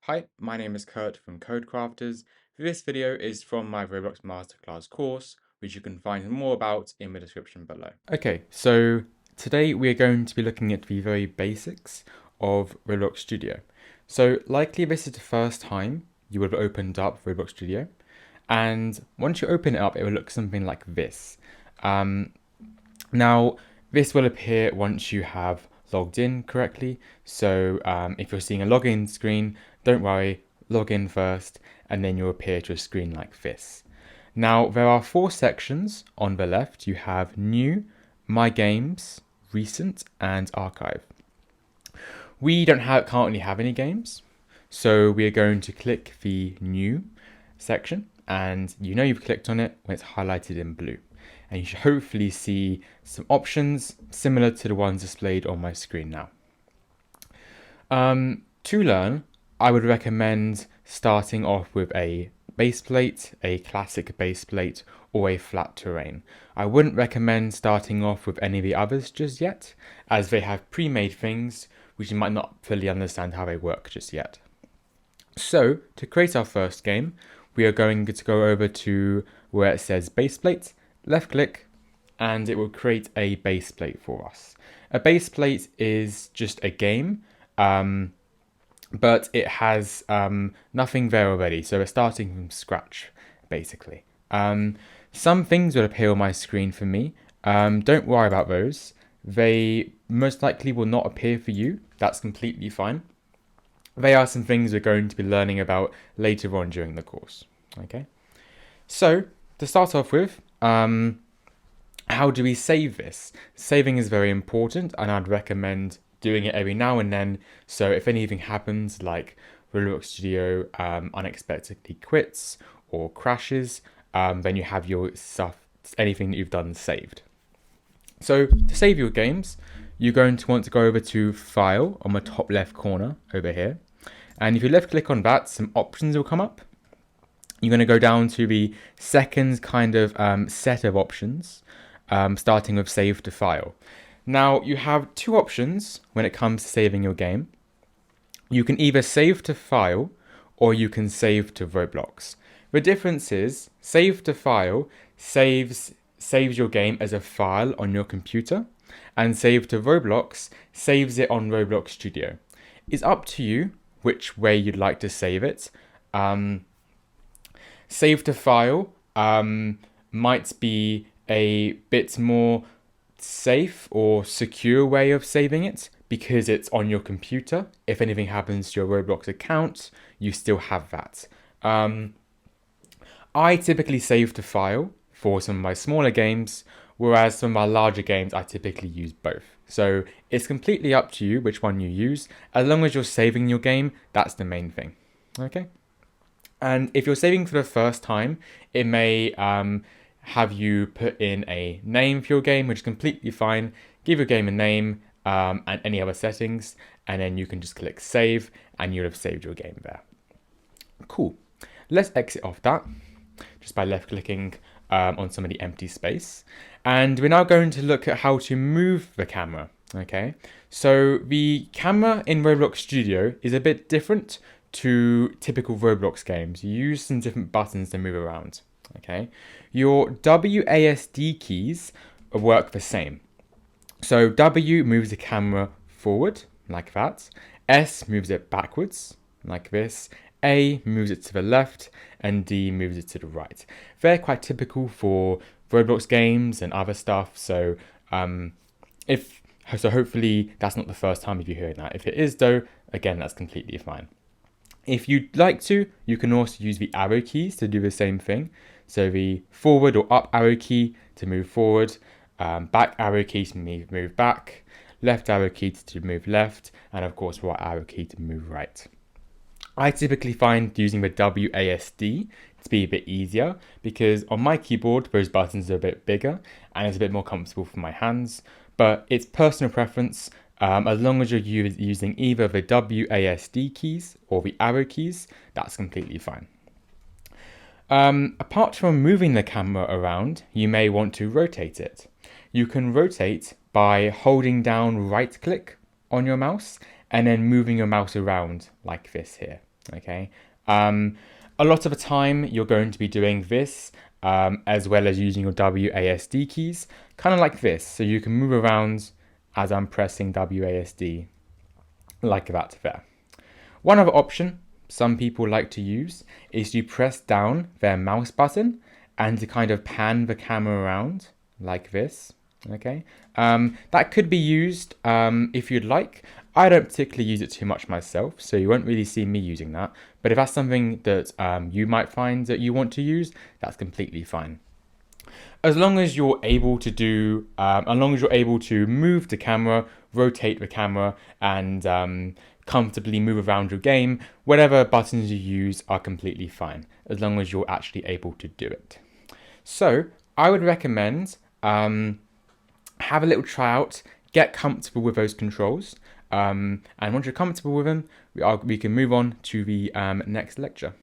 Hi, my name is Kurt from Codecrafters. This video is from my Roblox Masterclass course, which you can find more about in the description below. Okay, so today we are going to be looking at the very basics of Roblox Studio. So likely this is the first time you would have opened up Roblox Studio, and once you open it up, it will look something like this. Now, this will appear once you have logged in correctly. So if you're seeing a login screen, don't worry, log in first, and then you'll appear to a screen like this. Now, there are four sections on the left. You have New, My Games, Recent, and Archive. We don't currently have any games, so we are going to click the New section, and you know you've clicked on it when it's highlighted in blue. And you should hopefully see some options similar to the ones displayed on my screen now. To learn, I would recommend starting off with a base plate, a classic base plate, or a flat terrain. I wouldn't recommend starting off with any of the others just yet, as they have pre-made things which you might not fully understand how they work just yet. So, to create our first game, we are going to go over to where it says base plate, left click, and it will create a base plate for us. A base plate is just a game, but it has nothing there already, so we're starting from scratch, basically. Some things will appear on my screen for me. Don't worry about those. They most likely will not appear for you. That's completely fine. They are some things we're going to be learning about later on during the course. Okay, so to start off with, how do we save this? Saving is very important, and I'd recommend doing it every now and then. So if anything happens, like Roblox Studio unexpectedly quits or crashes, then you have your stuff, anything that you've done saved. So to save your games, you're going to want to go over to File on the top left corner over here. And if you left click on that, some options will come up. You're going to go down to the second kind of set of options, starting with Save to File. Now, you have two options when it comes to saving your game. You can either save to File or you can save to Roblox. The difference is, Save to File saves your game as a file on your computer, and Save to Roblox saves it on Roblox Studio. It's up to you which way you'd like to save it. Save to File might be a bit more safe or secure way of saving it because it's on your computer. If anything happens to your Roblox account, you still have that. I typically save to File for some of my smaller games, whereas some of my larger games I typically use both. So it's completely up to you which one you use. As long as you're saving your game, that's the main thing. Okay? And if you're saving for the first time, it may have you put in a name for your game, which is completely fine. Give your game a name and any other settings, and then you can just click save, and you'll have saved your game there. Cool. Let's exit off that just by left clicking on some of the empty space. And we're now going to look at how to move the camera. Okay, so the camera in Roblox Studio is a bit different to typical Roblox games. You use some different buttons to move around. Okay, your WASD keys work the same. So W moves the camera forward like that, S moves it backwards like this, A moves it to the left, and D moves it to the right. They're quite typical for Roblox games and other stuff. So hopefully that's not the first time you're hearing that. If it is though, again, that's completely fine. If you'd like to, you can also use the arrow keys to do the same thing. So the forward or up arrow key to move forward, back arrow key to move back, left arrow key to move left, and of course right arrow key to move right. I typically find using the WASD to be a bit easier because on my keyboard those buttons are a bit bigger and it's a bit more comfortable for my hands, but it's personal preference. As long as you're using either the WASD keys or the arrow keys, that's completely fine. Apart from moving the camera around, you may want to rotate it. You can rotate by holding down right click on your mouse and then moving your mouse around like this here. Okay. A lot of the time you're going to be doing this as well as using your WASD keys, kind of like this. So you can move around as I'm pressing WASD like that there. One other option some people like to use is to press down their mouse button and to kind of pan the camera around like this. Okay, that could be used if you'd like. I don't particularly use it too much myself, so you won't really see me using that. But if that's something that you might find that you want to use, that's completely fine. As long as you're able to move the camera, rotate the camera, and comfortably move around your game, whatever buttons you use are completely fine, as long as you're actually able to do it. So I would recommend have a little tryout, get comfortable with those controls, and once you're comfortable with them, we can move on to the next lecture.